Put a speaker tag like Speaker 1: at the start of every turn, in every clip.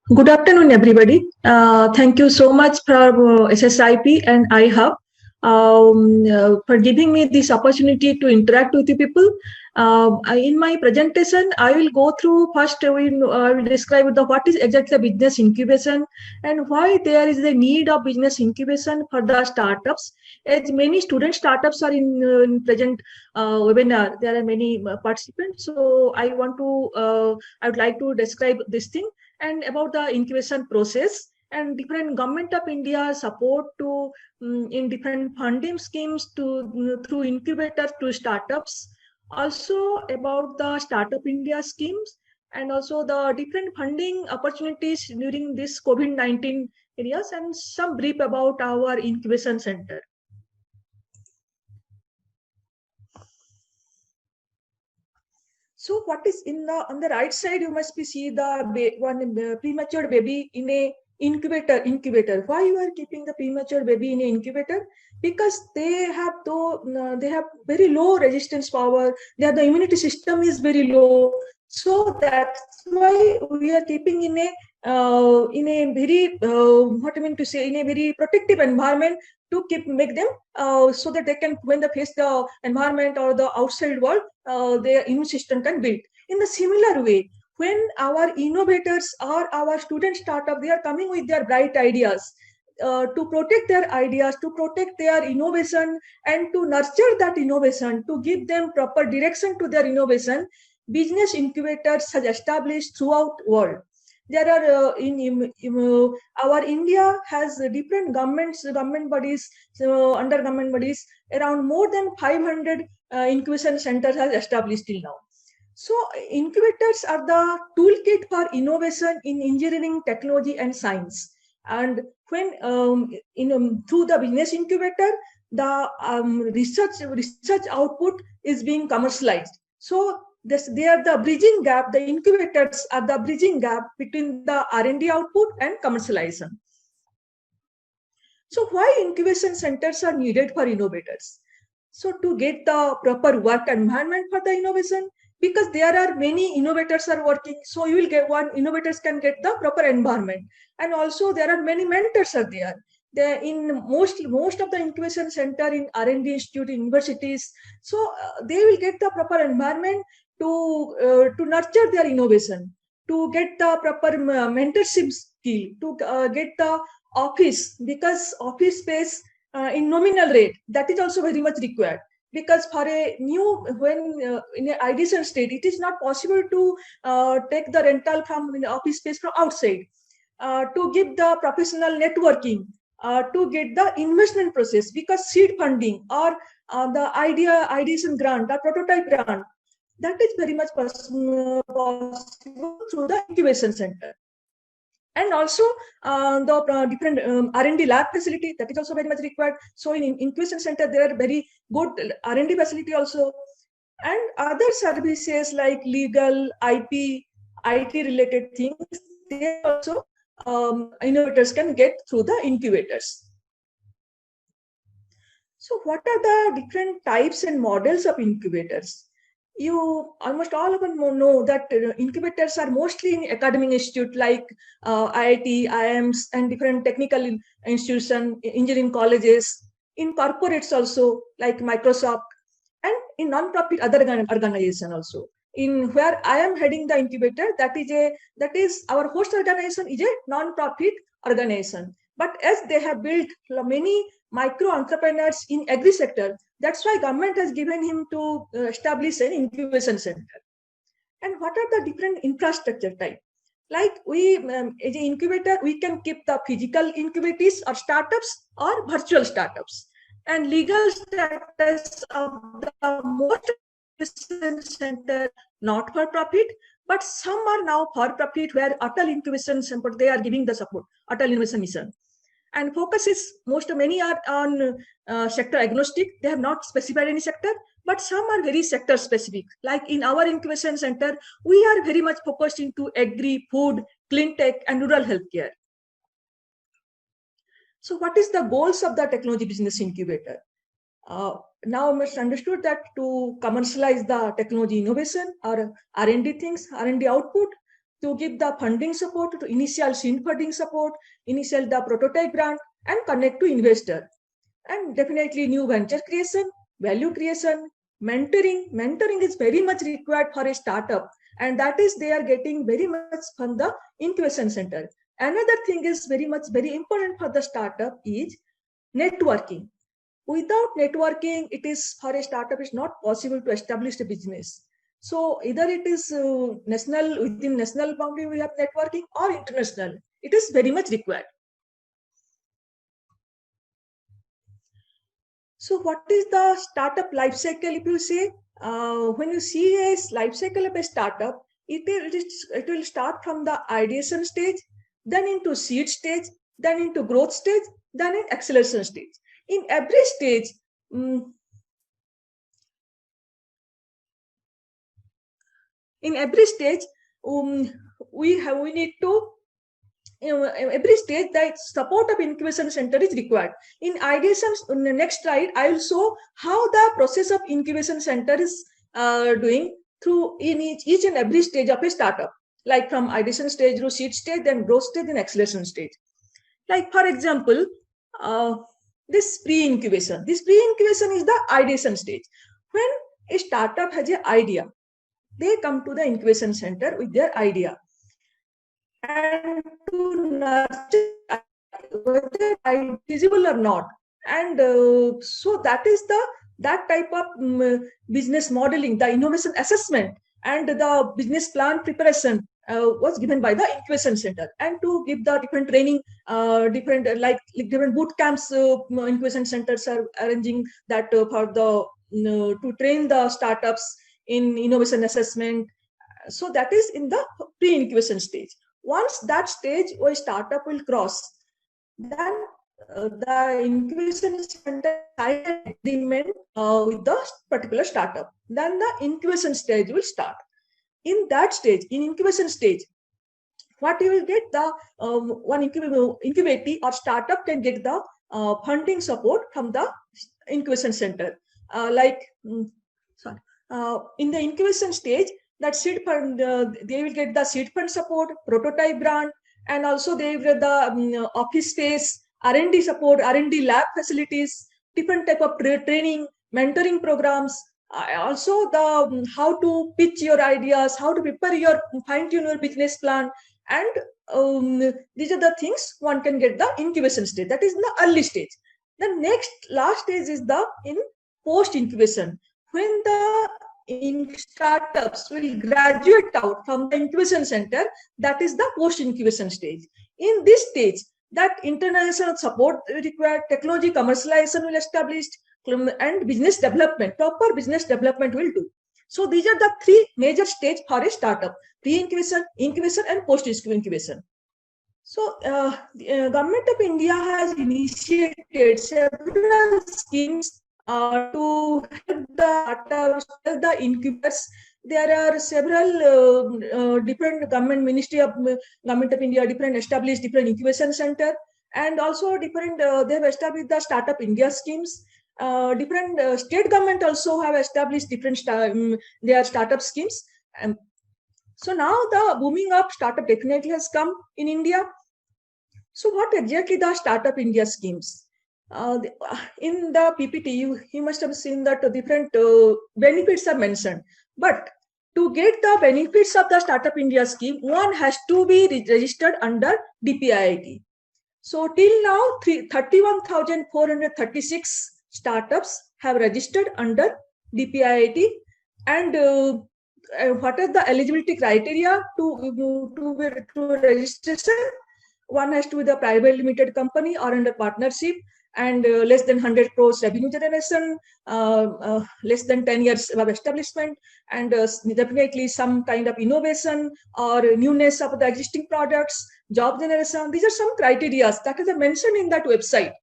Speaker 1: Good afternoon, everybody. Thank you so much for SSIP and iHub for giving me this opportunity to interact with you people. In my presentation, I will go through first. I will describe what is exactly business incubation and why there is a need of business incubation for the startups. As many student startups are in present webinar, there are many participants. So I would like to describe this thing and about the incubation process and different government of India support to in different funding schemes to through incubators to startups. Also about the Startup India schemes and also the different funding opportunities during this COVID-19 areas and some brief about our incubation center. So what is in the on the right side? You must be see the one premature baby in a incubator. Why you are keeping the premature baby in an incubator? Because they have very low resistance power. The immunity system is very low. So that's why we are keeping in a very what I mean to say in a very protective environment to make them so that they can when they face the environment or the outside world their immune system can build. In the similar way, when our innovators or our student startup, they are coming with their bright ideas to protect their ideas, to protect their innovation, and to nurture that innovation, to give them proper direction to their innovation. Business incubators has established throughout world. There are our India has different government bodies, under government bodies, around more than 500 incubation centers has established till now. So incubators are the toolkit for innovation in engineering, technology, and science. And when through the business incubator, the research output is being commercialized. So they are the bridging gap. The incubators are the bridging gap between the R&D output and commercialization. So why incubation centers are needed for innovators? So to get the proper work environment for the innovation, because there are many innovators are working, so you will get one innovators can get the proper environment, and also there are many mentors are there. In most of the incubation center in R&D institute universities, so they will get the proper environment to nurture their innovation, to get the proper mentorship skill, to get the office, because office space in nominal rate, that is also very much required, because for a new when in an ideation state, it is not possible to take the rental from office space from outside, to give the professional networking, to get the investment process, because seed funding or the ideation grant or prototype grant, that is very much possible through the incubation center. And also the different R&D lab facility, that is also very much required. So in incubation center, there are very good R&D facility also, and other services like legal, IP, IT related things, they also innovators can get through the incubators. So what are the different types and models of incubators? You almost all of them know that incubators are mostly in academic institute like IIT, IIMs, and different technical institutions, engineering colleges, in corporates also like Microsoft, and in non-profit other organization also. In where I am heading the incubator, that is our host organization is a non-profit organization. But as they have built many micro entrepreneurs in agri sector, that's why government has given him to establish an incubation center. And what are the different infrastructure type? Like as an incubator, we can keep the physical incubators or startups or virtual startups. And legal status of the most incubation center not for profit, but some are now for profit where Atal Incubation Center, they are giving the support, Atal Innovation Mission. And focus is many are on sector agnostic. They have not specified any sector, but some are very sector specific. Like in our incubation center, we are very much focused into agri, food, clean tech, and rural healthcare. So what is the goals of the technology business incubator? Now must understood that to commercialize the technology innovation or R&D things, R&D output, to give the funding support, to initial seed funding support, initial the prototype grant, and connect to investor. And definitely new venture creation, value creation, mentoring. Mentoring is very much required for a startup, and that is they are getting very much from the incubation center. Another thing is very important for the startup is networking. Without networking, it is for a startup is not possible to establish a business. So either it is national, within national boundary we have networking, or international. It is very much required. So what is the startup life cycle? If you say, when you see a life cycle of a startup, it will start from the ideation stage, then into seed stage, then into growth stage, then in acceleration stage. In every stage, in every stage, we need to every stage that support of incubation center is required. In ideation, in the next slide, I will show how the process of incubation center is doing through in each and every stage of a startup, like from ideation stage to seed stage, then growth stage, then acceleration stage. Like for example, this pre-incubation. This pre-incubation is the ideation stage. When a startup has an idea, they come to the incubation center with their idea, and to nurture whether it's feasible or not. And so that is that type of business modeling, the innovation assessment, and the business plan preparation was given by the incubation center. And to give the different training, different boot camps, incubation centers are arranging that for the to train the startups in innovation assessment. So that is in the pre-incubation stage. Once that stage or startup will cross, then the incubation center agreement with the particular startup. Then the incubation stage will start. In that stage, in incubation stage, what you will get, the one incubatee or startup can get the funding support from the incubation center. In the incubation stage, that seed fund, they will get the seed fund support, prototype grant, and also they will get the office space, R&D support, R&D lab facilities, different type of training, mentoring programs, also the how to pitch your ideas, how to prepare your fine-tune your business plan, and these are the things one can get the incubation stage. That is in the early stage. The next last stage is the in post incubation, when the startups will graduate out from the incubation center. That is the post incubation stage. In this stage, that international support required, technology commercialization will establish, and business development, proper business development will do. So these are the three major stages for a startup: pre-incubation, incubation, and post-incubation. So the Government of India has initiated several schemes to help the incubators. There are several different Ministry of Government of India, different established different incubation center, and also different they have established the Startup India schemes. Different state government also have established different their startup schemes. So now the booming up startup definitely has come in India. So what exactly the Startup India schemes? In the PPT, you must have seen that different benefits are mentioned. But to get the benefits of the Startup India scheme, one has to be registered under DPIIT. So till now, 31,436 startups have registered under DPIIT. And what are the eligibility criteria to registration? One has to be the private limited company or under partnership, and less than 100 crores revenue generation, less than 10 years of establishment, and definitely some kind of innovation or newness of the existing products, job generation. These are some criteria that is mentioned in that website.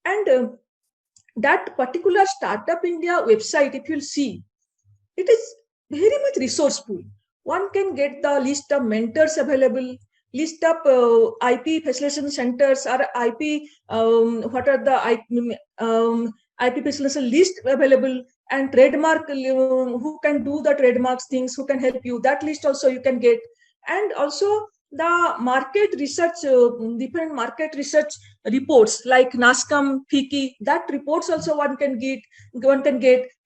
Speaker 1: And that particular Startup India website, if you'll see, it is very much resourceful. One can get the list of mentors available, list of IP facilitation centers or IP, what are the IP facilitation list available, and trademark, who can do the trademarks things, who can help you. That list also you can get. And also the market research, different market research reports like NASCOM, FICCI, that reports also one can get.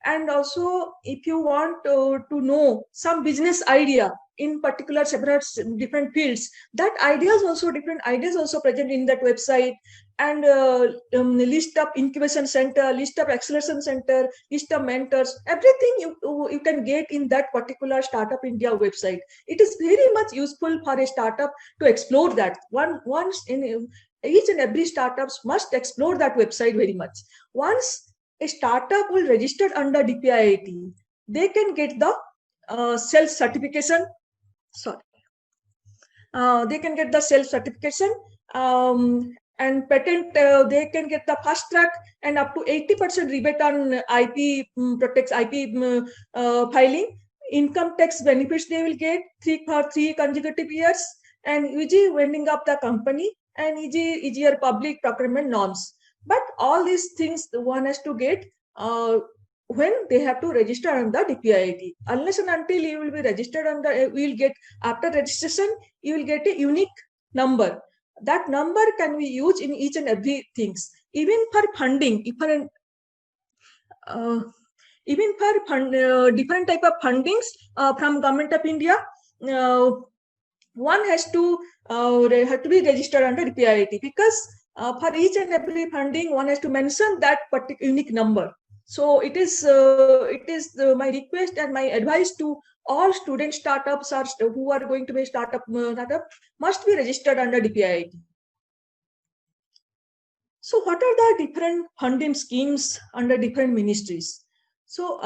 Speaker 1: And also if you want to know some business idea in particular separate different fields, that ideas also, different ideas also present in that website. And list of incubation center, list of acceleration center, list of mentors, everything you can get in that particular Startup India website. It is very much useful for a startup to explore that. Once in each and every startups must explore that website very much. Once a startup will register under DPIIT, they can get the self certification. Sorry, they can get the self certification, and patent. They can get the fast track and up to 80% rebate on IP, protects IP filing. Income tax benefits they will get for 3 consecutive years, and easy winding up the company, and easier public procurement norms. But all these things one has to get when they have to register on the DPIIT. Unless and until you will be registered on the, we will get, after registration you will get a unique number. That number can be used in each and every things. Even for funding, uh, even for different type of fundings from Government of India, uh, one has to be registered under DPIIT, because for each and every funding one has to mention that particular unique number. So it is my request and my advice to all student startups or who are going to be startup must be registered under DPIIT. So what are the different funding schemes under different ministries? So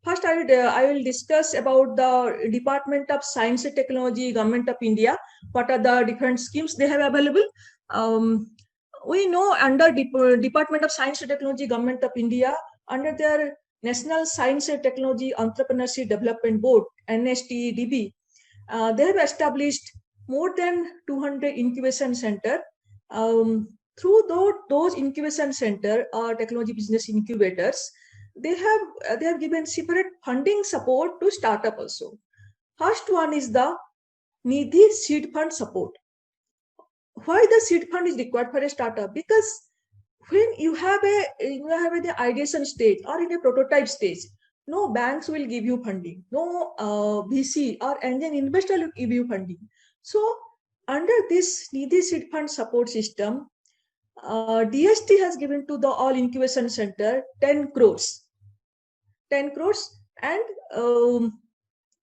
Speaker 1: first I will discuss about the Department of Science and Technology, Government of India. What are the different schemes they have available? Um, we know under Department of Science and Technology, Government of India, under their National Science and Technology Entrepreneurship Development Board, NSTDB, they have established more than 200 incubation center. Through those incubation center or technology business incubators, they have given separate funding support to startup also. First one is the Nidhi seed fund support. Why the seed fund is required for a startup? Because when you have the ideation stage or in a prototype stage, no banks will give you funding, no VC or angel investor will give you funding. So under this Nidhi seed fund support system, DST has given to the all incubation center 10 crores, 10 crores, and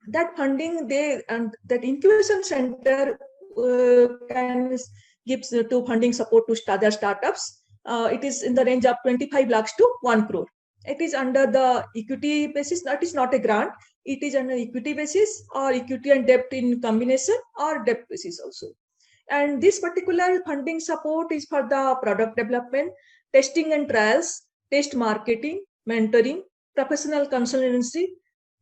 Speaker 1: that funding and that incubation center can gives to funding support to other startups. It is in the range of 25 lakhs to 1 crore. It is under the equity basis. That is not a grant. It is under equity basis or equity and debt in combination or debt basis also. And this particular funding support is for the product development, testing and trials, test marketing, mentoring, professional consultancy,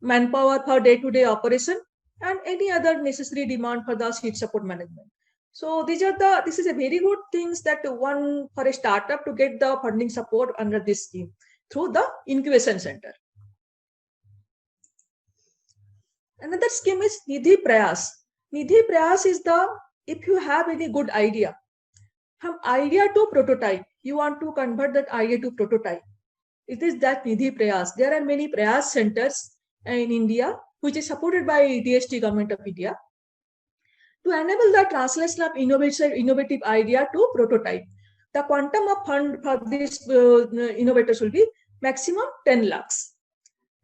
Speaker 1: manpower for day-to-day operation, and any other necessary demand for the seed support management. So this is a very good things that one for a startup to get the funding support under this scheme through the incubation center. Another scheme is Nidhi Prayas. Nidhi Prayas is the, if you have any good idea, from idea to prototype, you want to convert that idea to prototype. It is that Nidhi Prayas. There are many Prayas centers in India, which is supported by DST, Government of India, to enable the translation of innovative idea to prototype. The quantum of fund for these innovators will be maximum 10 lakhs.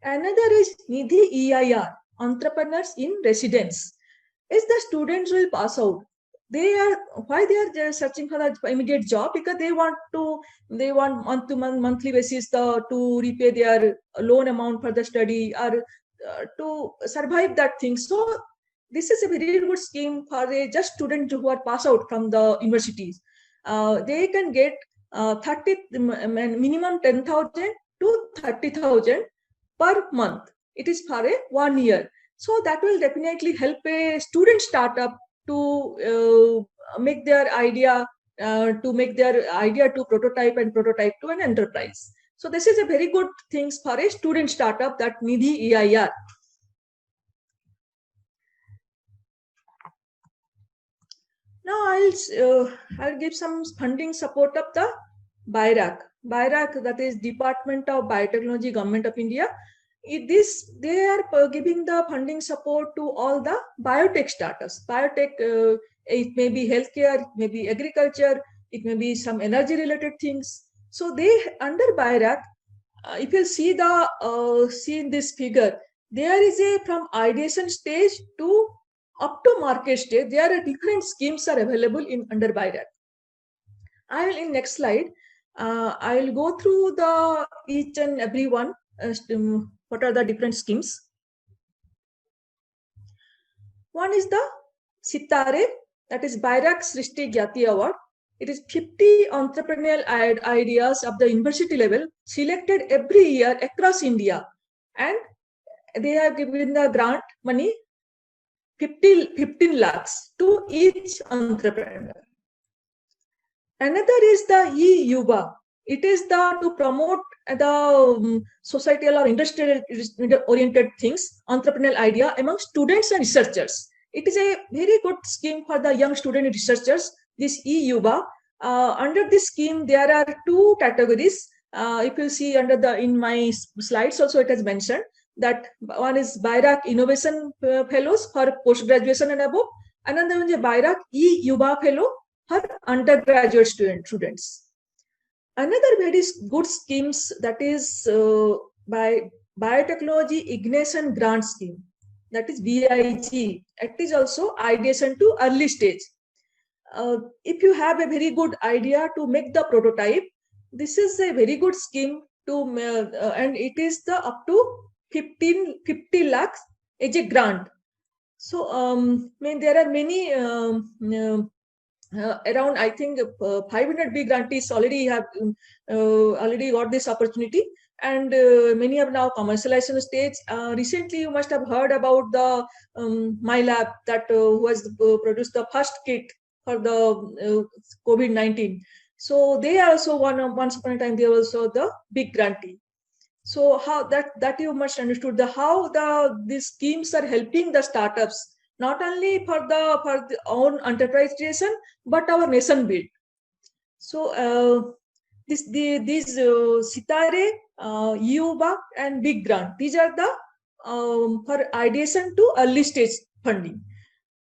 Speaker 1: Another is Nidhi EIR, Entrepreneurs in Residence. Is the students will pass out, they are searching for the immediate job, because they want month to monthly basis to repay their loan amount for the study, or to survive that thing. So this is a very good scheme for a just students who are pass out from the universities. They can get 30 minimum 10,000 to 30,000 per month. It is for a 1 year. So that will definitely help a student startup to make their idea to prototype, and prototype to an enterprise. So this is a very good things for a student startup, that Nidhi EIR. Now I'll give some funding support of the BIRAC. BIRAC, that is Department of Biotechnology, Government of India. They are giving the funding support to all the biotech startups. Biotech, it may be healthcare, it may be agriculture, it may be some energy related things. So they under BIRAC, if you see in this figure, there is a from ideation stage to up to market stage. There are different schemes are available in under BIRAC. I will in next slide. I will go through the each and every one. What are the different schemes? One is the Sitare, that is BIRAC Srishti Gyati Award. It is 50 entrepreneurial ideas of the university level selected every year across India, and they are given the grant money 15 lakhs to each entrepreneur. Another is the e-Yuva. It is the to promote the societal or industrial oriented things, entrepreneurial idea among students and researchers. It is a very good scheme for the young student researchers. This e-Yuva. Under this scheme, there are two categories. If you see under the in my slides also it has mentioned that one is BIRAC Innovation Fellows for post graduation and above. Another one is BIRAC e-Yuva Fellow for undergraduate students. Another very good schemes that is by Biotechnology Ignition Grant Scheme, that is BIG. It is also ideation to early stage. If you have a very good idea to make the prototype, this is a very good scheme to and it is the up to 50 lakhs as a grant. So there are many around I think 500 big grantees already have already got this opportunity, and many have now commercialized on the stage. Recently, you must have heard about the MyLab that who has produced the first kit for the COVID-19. So they are also once upon a time they are also the big grantee. So how that you must understood the how these schemes are helping the startups not only for the own enterprise creation but our nation build. So these Sitare, Yuva and Big Grant, these are the for ideation to early stage funding.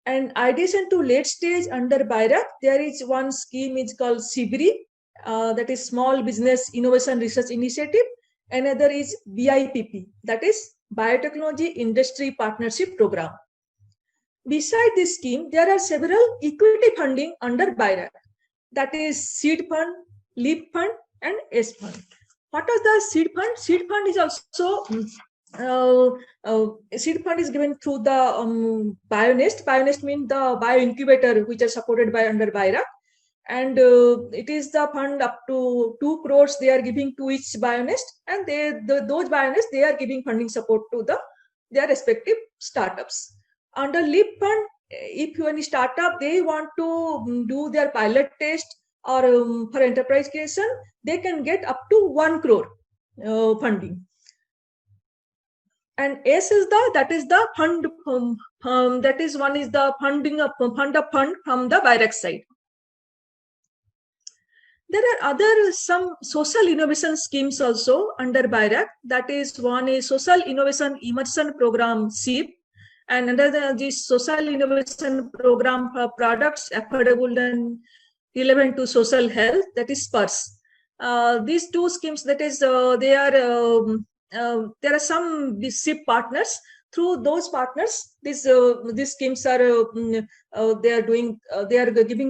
Speaker 1: And ideation to late stage under BIRAC, there is one scheme is called SIBRI, that is Small Business Innovation Research Initiative. Another is BIPP, that is Biotechnology Industry Partnership Program. Beside this scheme, there are several equity funding under BIRAC, that is Seed Fund, LEAP Fund, and S Fund. What is the Seed Fund? Seed Fund is also seed fund is given through the BioNest. BioNest means the bio incubator which are supported by under BIRAC, and it is the fund up to 2 crores they are giving to each BioNest, and those BioNest they are giving funding support to their respective startups. Under LEAP Fund, if any startup they want to do their pilot test or for enterprise creation, they can get up to 1 crore funding. And S is that is the fund that is one is the funding of fund from the BIRAC side. There are other some social innovation schemes also under BIRAC. That is one is Social Innovation Immersion Program SIP, and another this Social Innovation Program for Products Affordable and Relevant to Social Health, that is SPURS. These two schemes, that is they are there are some SIP partners. Through those partners, these schemes are they are giving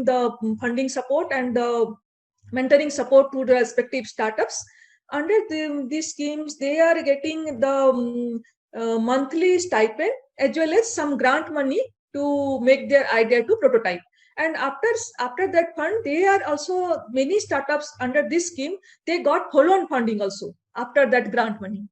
Speaker 1: the funding support and mentoring support to the respective startups. Under these schemes, they are getting the monthly stipend as well as some grant money to make their idea to prototype. And after that fund, they are also many startups under this scheme, they got follow-on funding also after that grant money.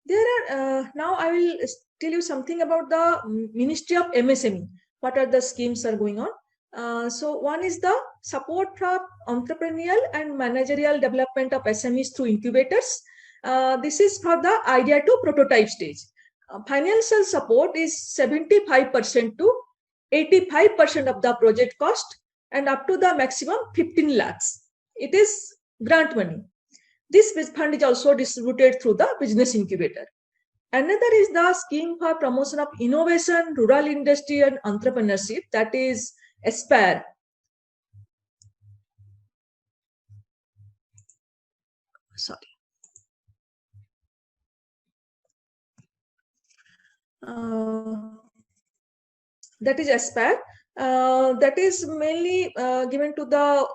Speaker 1: There are now I will tell you something about the Ministry of MSME. What are the schemes are going on? So one is the support for entrepreneurial and managerial development of SMEs through incubators. This is for the idea to prototype stage. Financial support is 75% to 85% of the project cost and up to the maximum 15 lakhs. It is grant money. This fund is also distributed through the business incubator. Another is the scheme for promotion of innovation, rural industry and entrepreneurship, that is ASPIRE. Sorry. That is ASPIRE. That is mainly given to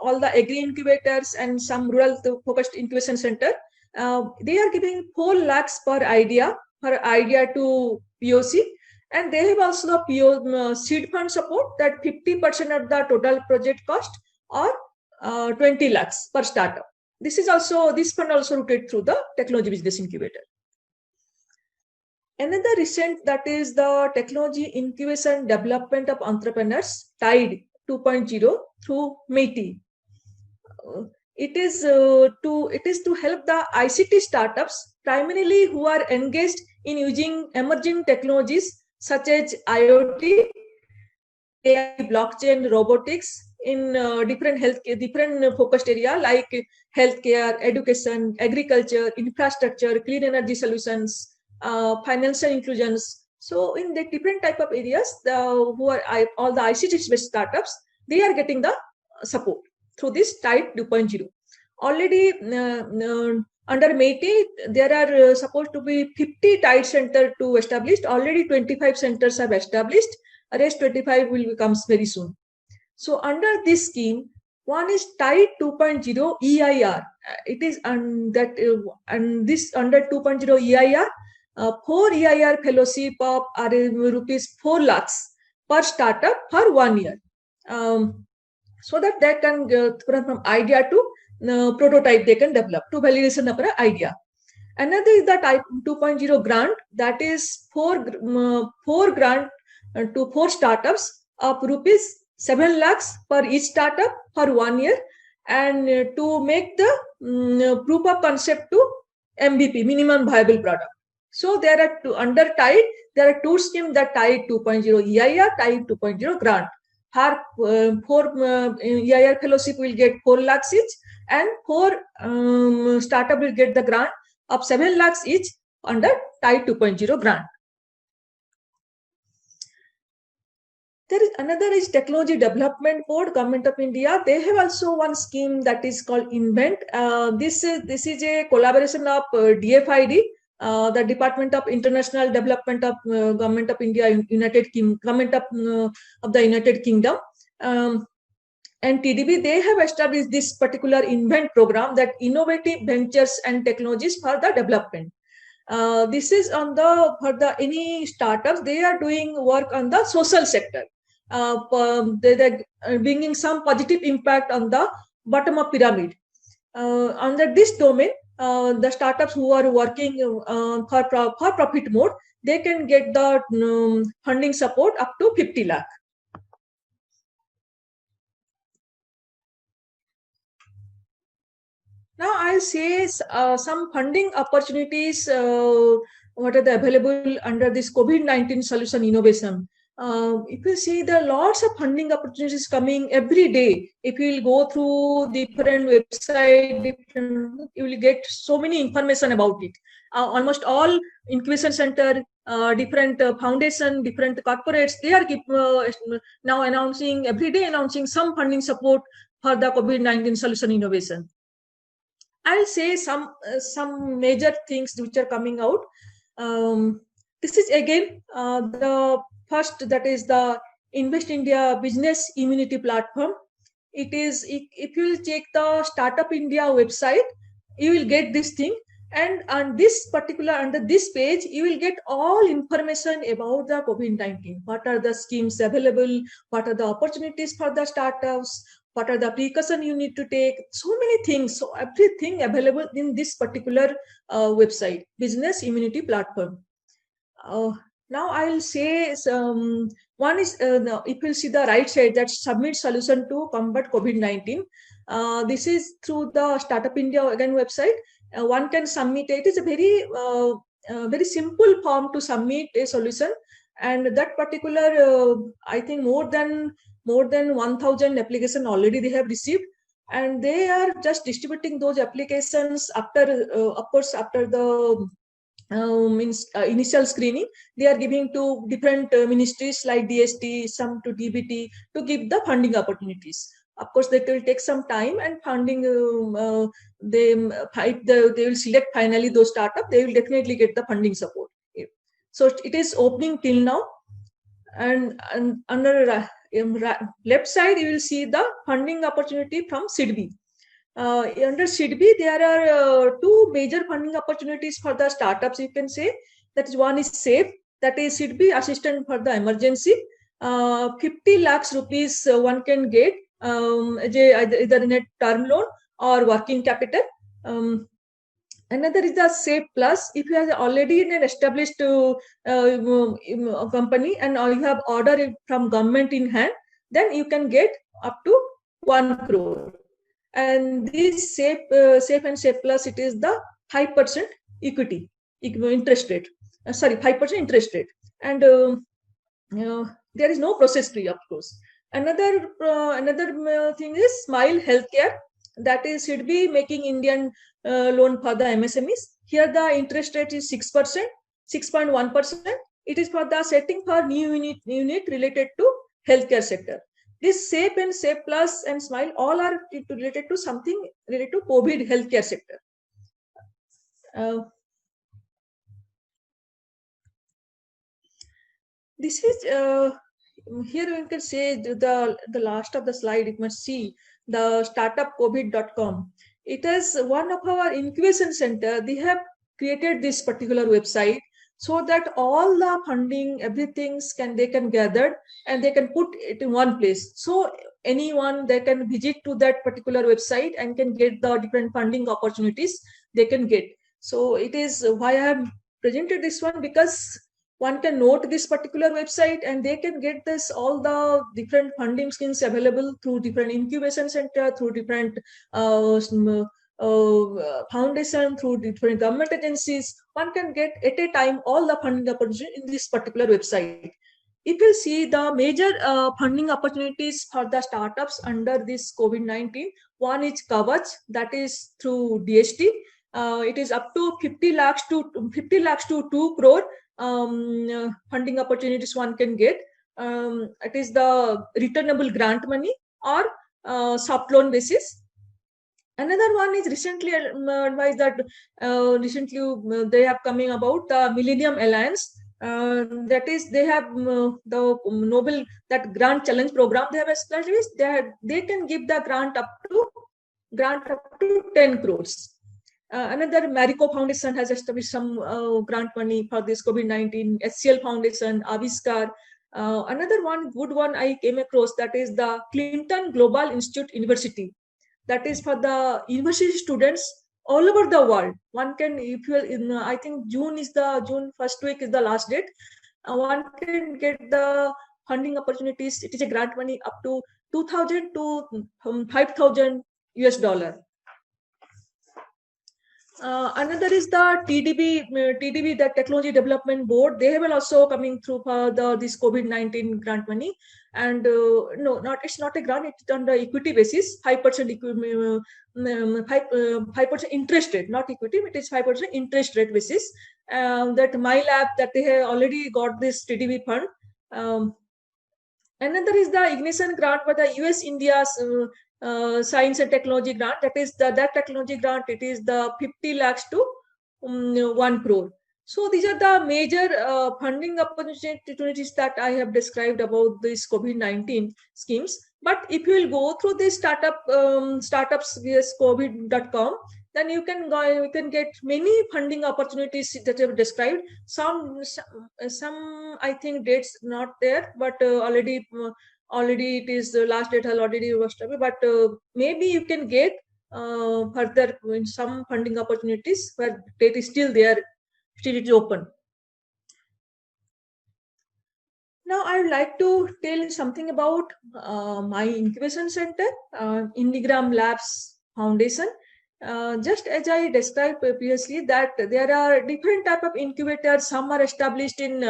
Speaker 1: all the agri incubators and some rural focused incubation center. They are giving 4 lakhs per idea to POC, and they have also the seed fund support, that 50% of the total project cost, or 20 lakhs per startup. This fund also routed through the technology business incubator. Another recent, that is the Technology Incubation Development of Entrepreneurs, TIDE 2.0 through MEITI. It is to help the ICT startups, primarily who are engaged in using emerging technologies such as IoT, AI, blockchain, robotics in different focused area like healthcare, education, agriculture, infrastructure, clean energy solutions, financial inclusions. So in the different type of areas, all the ICT-based startups, they are getting the support through this TIDE 2.0. Already under MEITI, there are supposed to be 50 TIDE center to established. Already 25 centers have established. Rest 25 will come very soon. So under this scheme, one is TIDE 2.0 EIR. It is and this under 2.0 EIR. 4 EIR fellowship of rupees 4 lakhs per startup for 1 year, so that they can from idea to prototype they can develop to validation of an idea. Another is the type 2.0 grant, that is 4 grant to 4 startups of rupees 7 lakhs per each startup for 1 year, and to make the proof of concept to MVP, minimum viable product. So there are under TIDE, there are 2 schemes, that TIDE 2.0 EIR, TIDE 2.0 grant. 4 EIR fellowship will get 4 lakhs each, and 4 startup will get the grant of 7 lakhs each under TIDE 2.0 grant. There is another is Technology Development Board, Government of India. They have also one scheme that is called Invent. This is a collaboration of DFID, the Department of International Development of Government of India, Government of the United Kingdom, and TDB. They have established this particular Invent program, that innovative ventures and technologies for the development. This is on the any startups, they are doing work on the social sector. They're bringing some positive impact on the bottom of pyramid. Under this domain, the startups who are working for profit mode, they can get the funding support up to 50 lakh. Now I'll say some funding opportunities, what are the available under this COVID-19 solution innovation. If you see, there are lots of funding opportunities coming every day. If you will go through different websites, you will get so many information about it. Almost all incubation center, different foundation, different corporates, they are now announcing every day, announcing some funding support for the COVID-19 solution innovation. I'll say some major things which are coming out. This is again the first, that is the Invest India Business Immunity Platform. It is, if you will check the Startup India website, you will get this thing, and on this particular, under this page, you will get all information about the COVID-19. What are the schemes available? What are the opportunities for the startups? What are the precautions you need to take? So many things. So everything available in this particular website, Business Immunity Platform. Now I'll say one is, if you see the right side, that submit solution to combat COVID-19. This is through the Startup India again website. One can submit it. Is a very very simple form to submit a solution, and that particular I think more than 1000 application already they have received, and they are just distributing those applications after of course after the initial screening. They are giving to different ministries like DST, some to DBT, to give the funding opportunities. Of course, that will take some time, and funding they they will select finally those startup. They will definitely get the funding support. So it is opening till now, and under left side you will see the funding opportunity from SIDBI. Under SIDBI, there are two major funding opportunities for the startups, you can say. That is, one is SAFE, that is SIDBI Assistance for the Emergency. 50 lakhs rupees one can get either in a term loan or working capital. Another is the SAFE Plus. If you are already in an established company and you have order from government in hand, then you can get up to 1 crore. And this SAFE and SAFE Plus, it is the 5% equity interest rate. 5% interest rate, and there is no process fee, of course. Another thing is Smile Healthcare, that is should be making Indian loan for the MSMEs. Here the interest rate is 6%, 6.1%. It is for the setting for new unit related to healthcare sector. This SAFE and SAFE Plus and Smile all are related to something related to COVID healthcare sector. This is here you can say the last of the slide. You must see the startupcovid.com. It is one of our incubation center. They have created this particular website so that all the funding, everything they can gather and they can put it in one place. So anyone they can visit to that particular website and can get the different funding opportunities they can get. So it is why I have presented this one, because one can note this particular website and they can get this all the different funding schemes available through different incubation center, through different foundation, through different government agencies. One can get at a time all the funding opportunities in this particular website. If you see the major funding opportunities for the startups under this COVID-19, one is Kavach, that is through DST. It is up to 50 lakhs to 2 crore funding opportunities one can get. It is the returnable grant money or soft loan basis. Another one is recently advised that recently they have coming about the Millennium Alliance. That is, they have the Nobel that grant challenge program they have established. They can give the grant up to 10 crores. Another Marico Foundation has established some grant money for this COVID-19. HCL Foundation, Aviskar. Another one good one I came across, that is the Clinton Global Institute University. That is for the university students all over the world. One can, if you are in, I think June first week is the last date. One can get the funding opportunities. It is a grant money up to 2,000 to 5,000 US dollar. Another is the TDB, the Technology Development Board. They have also coming through for this COVID-19 grant money, and no, it's not a grant. It's on the equity basis, 5% 5% interest rate, not equity. It is 5% interest rate basis. That MyLab, that they have already got this TDB fund. Another is the Ignition grant for the US India's science and technology grant. That is that technology grant. It is the 50 lakhs to 1 crore. So these are the major funding opportunities that I have described about this COVID-19 schemes. But if you will go through this startups vs covid.com, then you can get many funding opportunities that I have described. Some I think dates not there, but already it is the last date has already was, but maybe you can get further in some funding opportunities where date is still there, still it is open. Now I would like to tell something about my incubation center, Indigram Labs Foundation. just as I described previously, that there are different type of incubators. Some are established in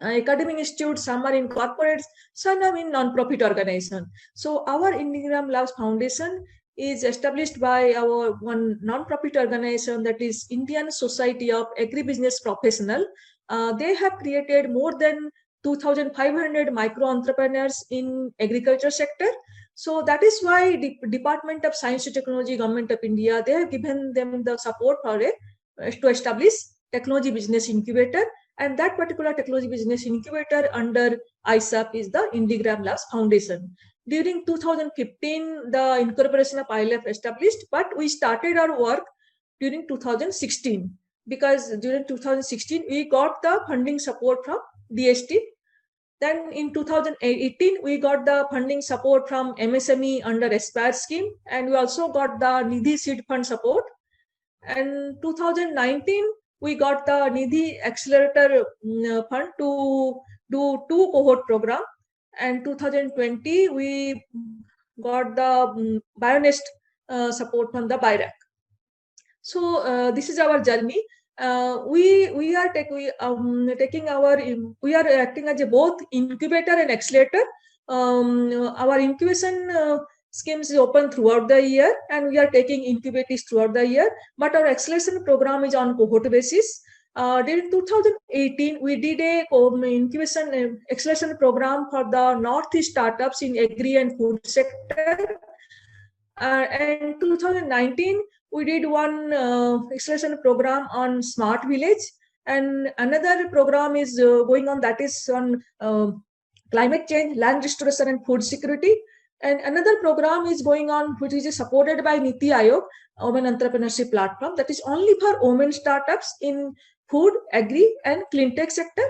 Speaker 1: academic institutes, some are in corporates, some are in non-profit organization. So our IndiGram Labs Foundation is established by our one non-profit organization, that is Indian Society of Agribusiness Professional. They have created more than 2,500 micro entrepreneurs in agriculture sector. So that is why the Department of Science and Technology, Government of India, they have given them the support for to establish technology business incubator, and that particular technology business incubator under ISAP is the IndiGram Labs Foundation. During 2015, the incorporation of ILF established, but we started our work during 2016, because during 2016 we got the funding support from DST. Then in 2018 we got the funding support from MSME under Aspire scheme, and we also got the Nidhi Seed Fund support. And 2019 we got the Nidhi Accelerator Fund to do 2 cohort program, and 2020 we got the Bionest support from the BIRAC. So this is our journey. We are taking our, we are acting as a both incubator and accelerator. Our incubation schemes is open throughout the year, and we are taking incubators throughout the year, but our acceleration program is on cohort basis. During 2018, we did a incubation acceleration program for the Northeast startups in agri and food sector. And 2019, we did one acceleration program on smart village, and another program is going on, that is on climate change, land restoration, and food security. And another program is going on, which is supported by Niti Aayog, Women Entrepreneurship Platform, that is only for women startups in food, agri, and clean tech sector.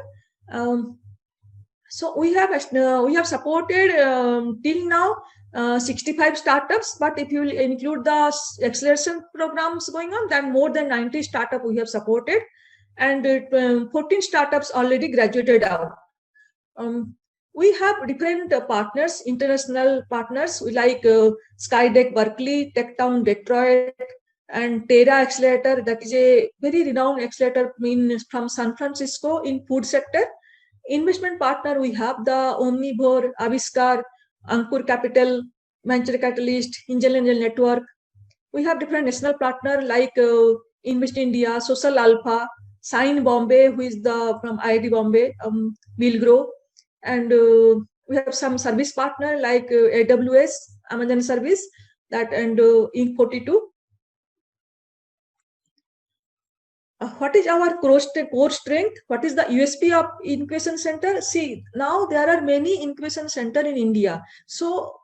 Speaker 1: So we have supported till now 65 startups, but if you include the acceleration programs going on, then more than 90 startups we have supported, and 14 startups already graduated out. We have different partners, international partners like Skydeck Berkeley, TechTown Detroit, and Terra Accelerator, that is a very renowned accelerator from San Francisco in food sector. Investment partner, we have the Omnivore, Aviskar, Ankur Capital, Venture Catalyst, Angel Network. We have different national partner like Invest India, Social Alpha, Sign Bombay, who is the from IIT Bombay, Will Grow, and we have some service partner like AWS, Amazon Service, that, and Inc 42. What is our core strength? What is the USP of incubation center? See, now there are many incubation center in India. So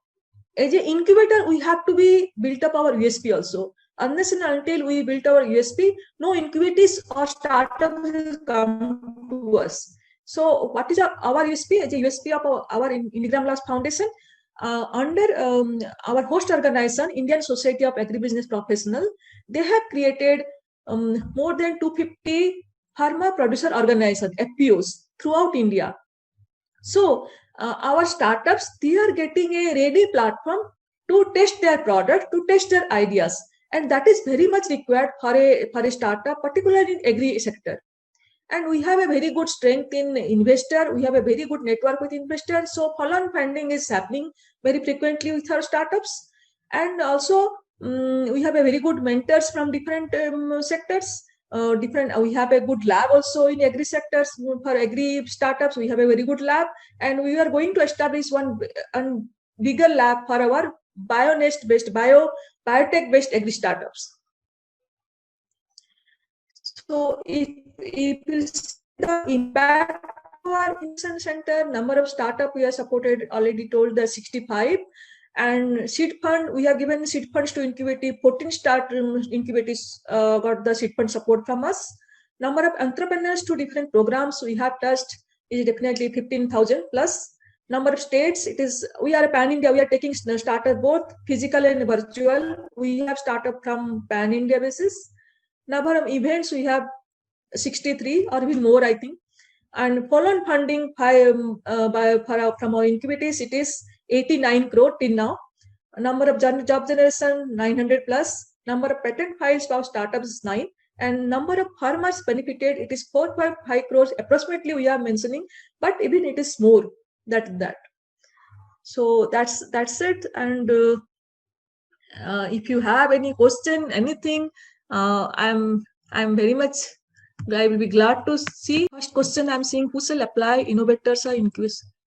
Speaker 1: as an incubator, we have to be built up our USP also. Unless and until we built our USP, no incubators or startups will come to us. So what is our USP? As a USP of our IndiGram Labs Foundation, under our host organization, Indian Society of Agribusiness Professional, they have created more than 250 pharma producer organizations, FPOs, throughout India. So our startups, they are getting a ready platform to test their product, to test their ideas, and that is very much required for a startup, particularly in agri sector. And we have a very good strength in investor. We have a very good network with investors. So follow-on funding is happening very frequently with our startups, and also we have a very good mentors from different sectors. We have a good lab also in agri sectors. For agri startups, we have a very good lab, and we are going to establish one bigger lab for our Bionest based biotech based agri startups. So if the impact of our innovation center, number of startup we have supported, already told the 65. And seed fund, we have given seed funds to incubative, 14 start incubators got the seed fund support from us. Number of entrepreneurs to different programs we have touched is definitely 15,000 plus. Number of states, it is, we are pan India, we are taking startup both physical and virtual. We have startup from pan India basis. Number of events, we have 63 or even more, I think. And follow-on funding from our incubators, it is 89 crore till now. Number of job generation 900 plus. Number of patent files for startups is 9, and number of farmers benefited, it is 4.5 crores approximately we are mentioning, but even it is more than that. So that's it. And if you have any question, anything, I'm very much, I will be glad to see. First question I'm seeing, who shall apply innovators or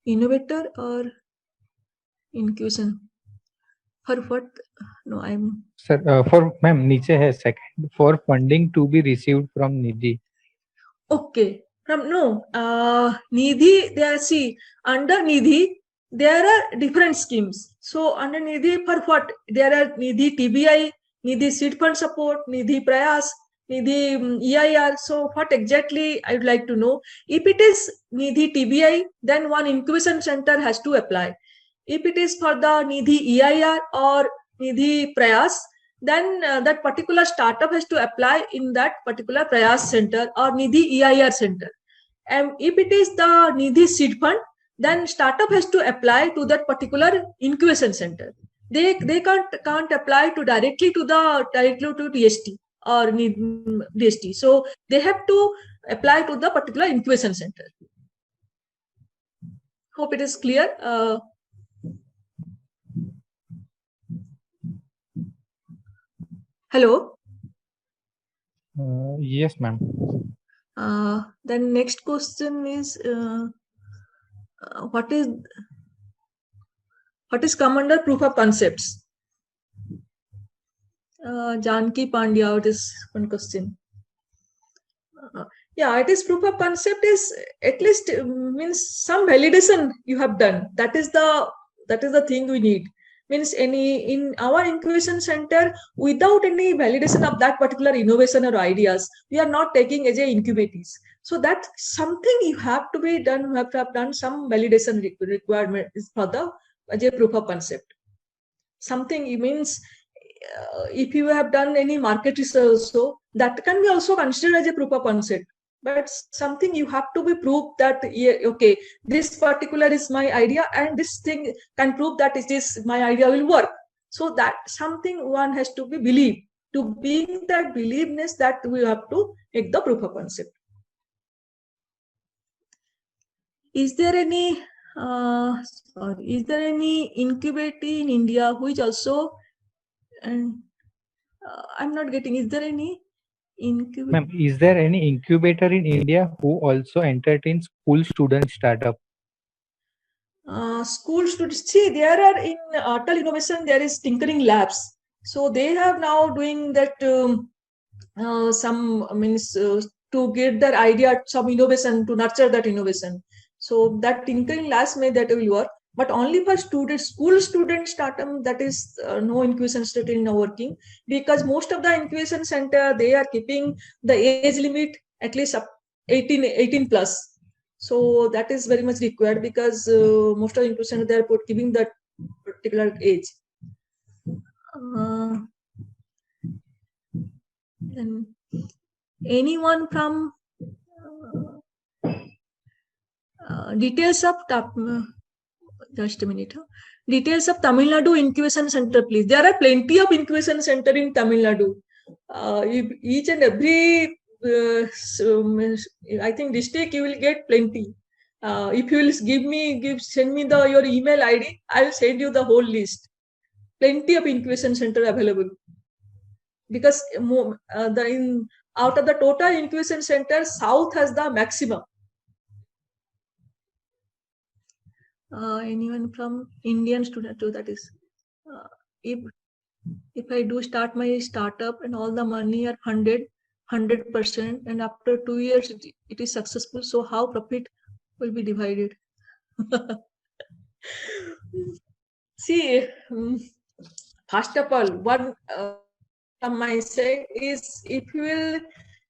Speaker 1: innovator or inclusion? For what? No, I'm.
Speaker 2: Sir, for ma'am, niche hai second for funding to be received from Nidhi.
Speaker 1: Okay. From no, Nidhi, there, see, under Nidhi, there are different schemes. So under Nidhi, for what? There are Nidhi TBI, Nidhi Seed Fund Support, Nidhi Prayas, Nidhi EIR. So what exactly I would like to know? If it is Nidhi TBI, then one incubation center has to apply. If it is for the Nidhi EIR or Nidhi Prayas, then that particular startup has to apply in that particular Prayas center or Nidhi EIR center. And if it is the Nidhi seed fund, then startup has to apply to that particular incubation center. They can't apply to directly to DST or DST. So they have to apply to the particular incubation center. Hope it is clear. Hello.
Speaker 2: Yes, ma'am.
Speaker 1: Then next question is what is come under proof of concepts? Janki Pandya, it is one question. Yeah, it is proof of concept is at least means some validation you have done. That is the thing we need. Means in our incubation center, without any validation of that particular innovation or ideas, we are not taking as a incubatees. So that's something you have to be done. You have to have done some validation requirement is for the as a proof of concept. Something it means if you have done any market research, so that can be also considered as a proof of concept. But something you have to be proved that yeah, okay, this particular is my idea, and this thing can prove that it is my idea will work. So that something one has to be believed. To being that believeness, that we have to make the proof of concept. Is there any incubator in India who is also, and I'm not getting, is there any incubator?
Speaker 2: Ma'am, is there any incubator in India who also entertains school student startup?
Speaker 1: School students, see, there are in Atal Innovation, there is tinkering labs. So they have now doing that some means to get their idea, some innovation, to nurture that innovation. So that tinkering labs may that will work, but only for students, school student startup, that is no incubation center in working, because most of the incubation center, they are keeping the age limit at least up 18 plus. So that is very much required, because most of the incubation center, they are giving that particular age. And anyone from details of just a minute. Details of Tamil Nadu incubation center, please. There are plenty of incubation center in Tamil Nadu. Each and every I think district you will get plenty. If you will send me your email ID, I will send you the whole list. Plenty of incubation center available, because out of the total incubation center, South has the maximum. Anyone from Indian student too, that is, if I do start my startup and all the money are 100%, and after 2 years it is successful, so how profit will be divided? See, first of all, one from my side is, if you will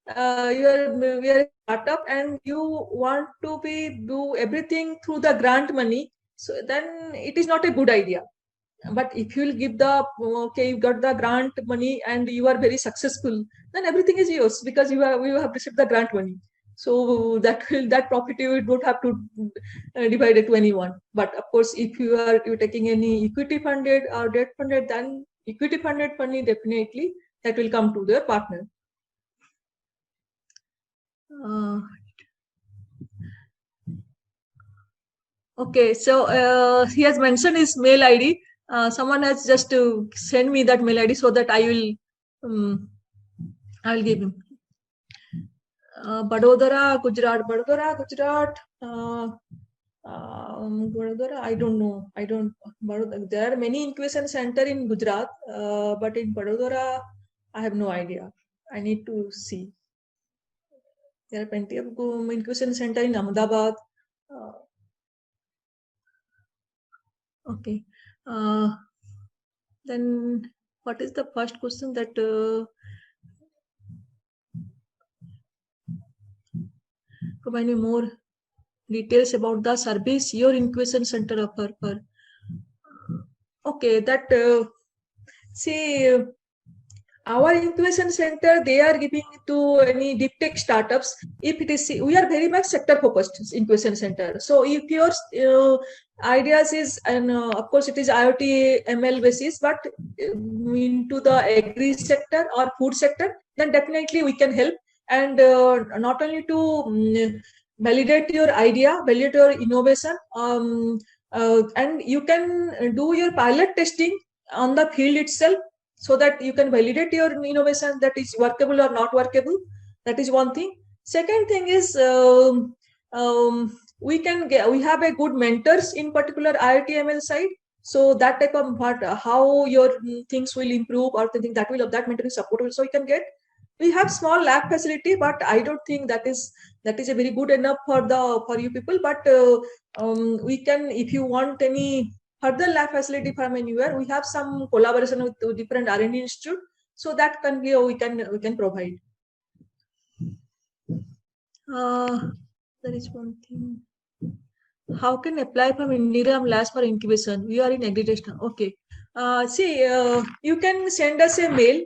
Speaker 1: we are a startup and you want to do everything through the grant money, so then it is not a good idea. But if you will give the you got the grant money and you are very successful, then everything is yours, because you have received the grant money. So that profit you don't have to divide it to anyone. But of course, if you're taking any equity funded or debt funded, then equity funded money definitely that will come to their partner. Okay, so he has mentioned his mail ID. Someone has just to send me that mail ID so that I will give him. Vadodara, Gujarat. Vadodara. I don't know. There are many incubation center in Gujarat, but in Vadodara, I have no idea. I need to see. There are plenty of incubation center in Ahmedabad. Okay. Then what is the first question that provide me more details about the service your incubation center offer? Okay, that see our incubation center, they are giving to any deep tech startups. If it is, we are very much sector focused incubation center. So if your ideas is, and of course it is IoT ML basis, but into the agri sector or food sector, then definitely we can help. And not only to validate your idea, validate your innovation, and you can do your pilot testing on the field itself, so that you can validate your innovation that is workable or not workable. That is one thing. Second thing is we have a good mentors in particular IoT ML side. So that type of how your things will improve, or the thing that mentor is supportable. So you can get. We have small lab facility, but I don't think that is a very good enough for you people. But we can, if you want any further lab facility from anywhere, we have some collaboration with different R&D institute, so that can be we can provide. There is one thing. How can apply from Indigram Labs for incubation? We are in aggregation. Okay. You can send us a mail.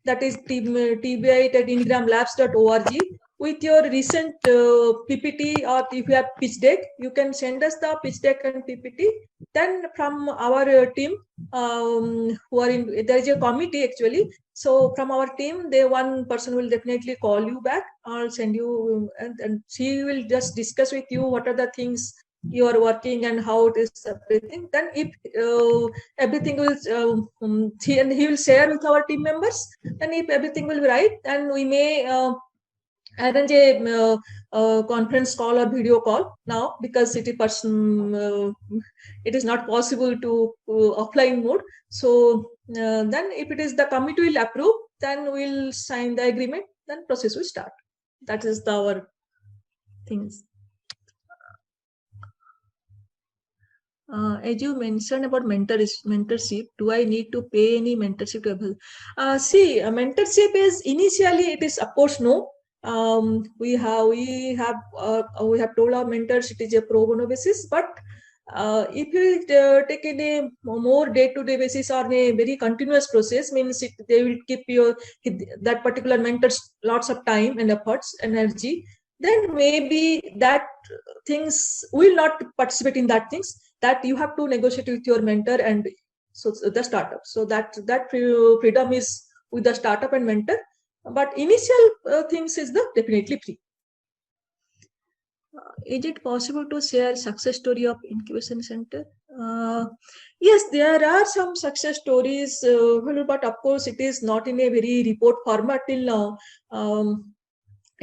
Speaker 1: That is tbi@indigramlabs.org with your recent PPT, or if you have pitch deck, you can send us the pitch deck and PPT. Then from our team, who are in, there is a committee actually. So from our team, one person will definitely call you back. I'll send you, and she will just discuss with you what are the things you are working and how it is everything. Then if everything will, he will share with our team members. And if everything will be right, then we may arrange a conference call or video call now, because it is not possible to offline mode. So then if it is the committee will approve, then we'll sign the agreement, then process will start. That is our things. As you mentioned about mentorship, do I need to pay any mentorship to help? Mentorship is initially, it is of course no. We have told our mentors it is a pro bono basis, but if you take in a more day-to-day basis or in a very continuous process, means they will keep that particular mentors lots of time and efforts, energy, then maybe that things will not participate in that things, that you have to negotiate with your mentor and so the startup. So that freedom is with the startup and mentor, but initial things is definitely free. Is it possible to share success story of incubation center? Yes, there are some success stories, but of course it is not in a very report format till now.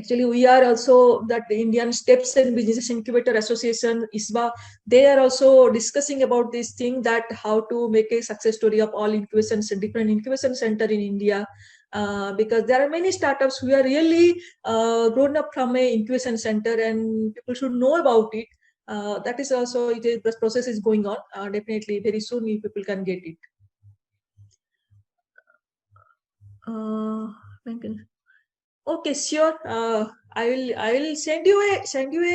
Speaker 1: Actually, we are also that the Indian Steps and Business Incubator Association, ISBA, they are also discussing about this thing, that how to make a success story of all incubations and different incubation center in India. Because there are many startups who are really grown up from a incubation center, and people should know about it. That is also, the process is going on. Definitely, very soon people can get it. Okay, sure. I will send you a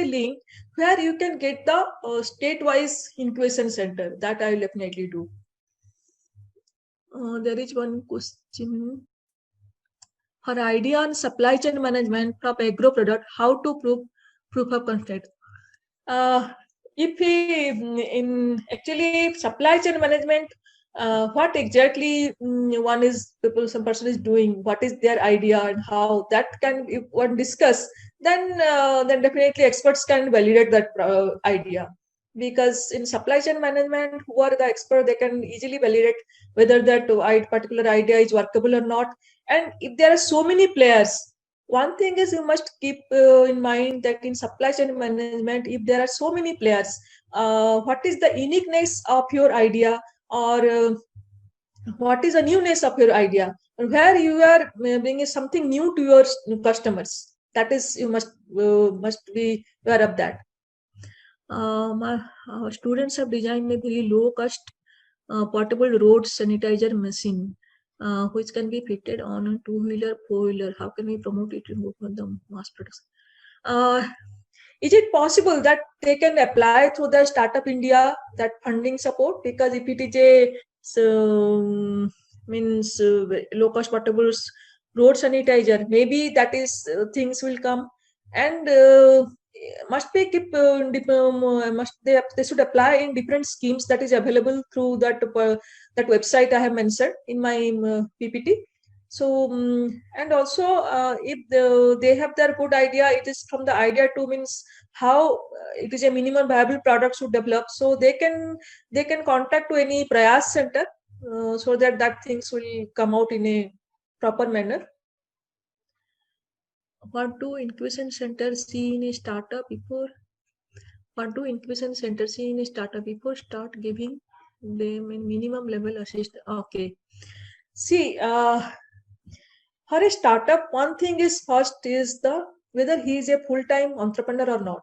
Speaker 1: link where you can get the state-wise incubation center. That I will definitely do. There is one question. Her idea on supply chain management from agro product, how to proof of concept. If we, in actually supply chain management, what exactly some person is doing, what is their idea, and how that can, if one discuss, then definitely experts can validate that idea. Because in supply chain management, who are the expert, they can easily validate whether that particular idea is workable or not. And if there are so many players, one thing is you must keep in mind that in supply chain management, if there are so many players, what is the uniqueness of your idea, or what is the newness of your idea, where you are bringing something new to your customers. That is, you must be aware of that. Our students have designed a very low cost portable road sanitizer machine, which can be fitted on a two-wheeler, four-wheeler. How can we promote it and go for the mass production? Is it possible that they can apply through the Startup India that funding support? Because if it is a means low cost portables road sanitizer, maybe that is things will come. And must be keep must they should apply in different schemes that is available through that website I have mentioned in my PPT. So and also if they have their good idea, it is from the idea to means how it is a minimum viable product should develop. So they can contact to any Prayas center, so that things will come out in a proper manner. What do incubation centers see in a startup before? What do incubation centers see in a startup before start giving them a minimum level assist? Okay. See, for a startup, one thing is first is the whether he is a full-time entrepreneur or not.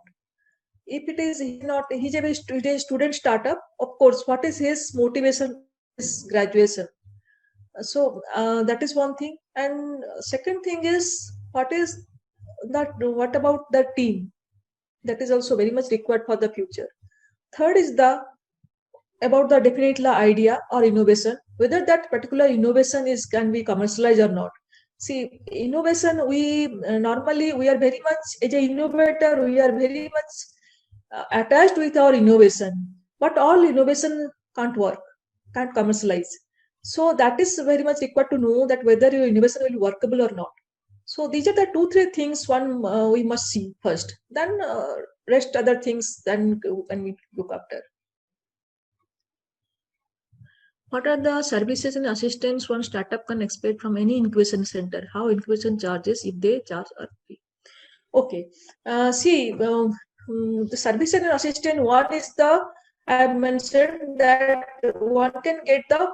Speaker 1: If it is not, he's a student startup. Of course, what is his motivation? Is graduation. So that is one thing. And second thing is what is that? What about the team? That is also very much required for the future. Third is the about the definite idea or innovation, whether that particular innovation is can be commercialized or not. See, innovation, we normally we are very much as an innovator, we are very much attached with our innovation, but all innovation can't work, can't commercialize. So that is very much required to know that whether your innovation will be workable or not. So these are the two three things one we must see first, then rest other things then when we look after. What are the services and assistance one startup can expect from any incubation center? How incubation charges, if they charge or fee? Okay. See, the service and assistant, one is the, I have mentioned that one can get the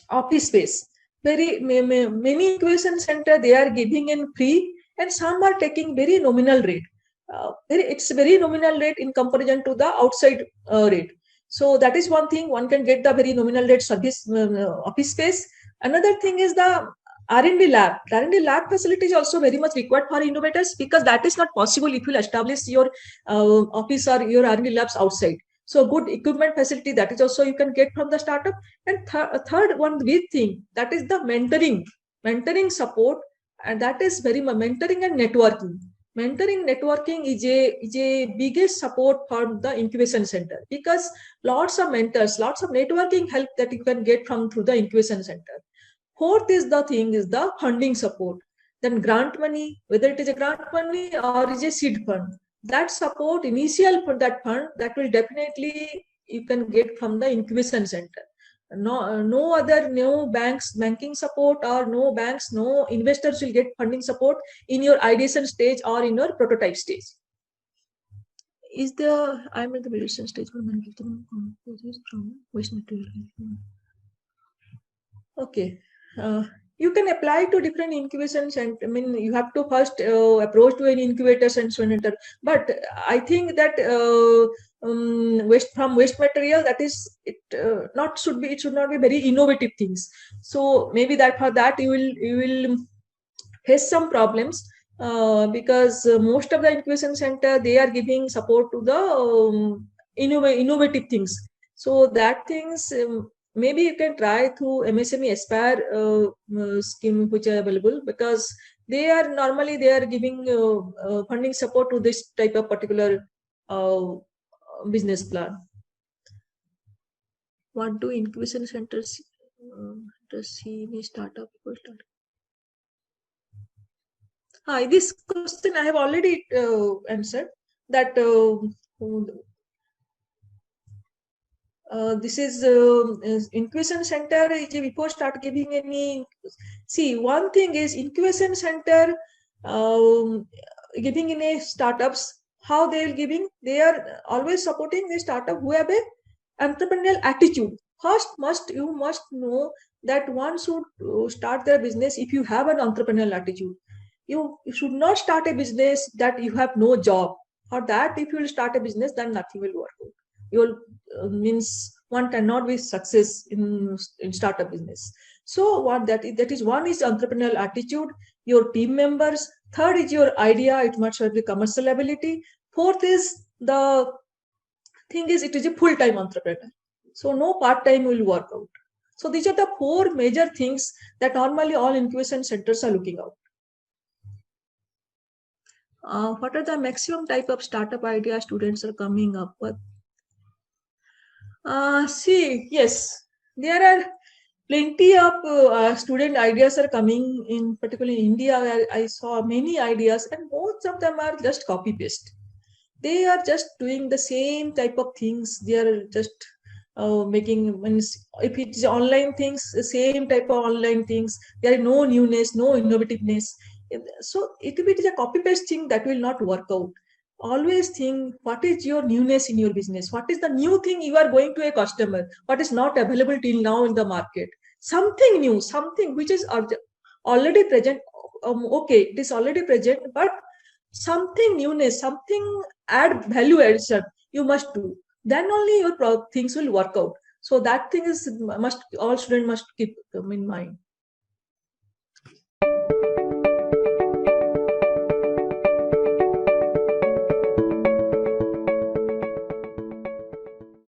Speaker 1: office space. Many incubation center, they are giving in free, and some are taking very nominal rate. It's very nominal rate in comparison to the outside rate. So that is one thing, one can get the very nominal rate service office space. Another thing is the R&D lab. R&D lab facility is also very much required for innovators, because that is not possible if you establish your office or your R&D labs outside. So good equipment facility, that is also you can get from the startup. And third one big thing, that is the mentoring support, and that is very much mentoring and networking. Networking is a biggest support for the incubation center, because lots of mentors, lots of networking help that you can get from through the incubation center. Fourth is the thing is the funding support. Then grant money, whether it is a grant money or is a seed fund, that support initial for that fund, that will definitely you can get from the incubation center. No other, no banking support, or no banks, no investors will get funding support in your ideation stage or in your prototype stage. Is the I'm at the validation stage for manufacturing components from waste material. Okay. You can apply to different incubations, and I mean you have to first approach to an incubators and center. But I think that waste material, that is it it should not be very innovative things. So maybe that for that you will face some problems, because most of the incubation center, they are giving support to the innovative things. So that things, maybe you can try through MSME Aspire scheme which are available, because they are giving funding support to this type of particular uh, business plan. What do incubation centers see in a startup? This question I have already answered. That this is incubation center. Before start giving any, see, one thing is incubation center giving in a startups. How they will giving? They are always supporting the startup who have a entrepreneurial attitude. First, you must know that one should start their business if you have an entrepreneurial attitude. You should not start a business that you have no job. For that, if you will start a business, then nothing will work out. You will means one cannot be success in startup business. So what that is one is entrepreneurial attitude, your team members. Third is your idea. It must have the commercial ability. Fourth is the thing is it is a full-time entrepreneur. So no part-time will work out. So these are the four major things that normally all incubation centers are looking out. What are the maximum type of startup ideas students are coming up with? See, yes, there are plenty of student ideas are coming in, particularly in India. I saw many ideas, and most of them are just copy paste. They are just doing the same type of things. They are just making, if it's online things, the same type of online things. There is no newness, no innovativeness. So if it is a copy paste thing, that will not work out. Always think what is your newness in your business, what is the new thing you are going to a customer, what is not available till now in the market, something new, something which is already present. Okay, it is already present, but something newness, something add value addition you must do, then only your things will work out. So that thing is must all students must keep in mind.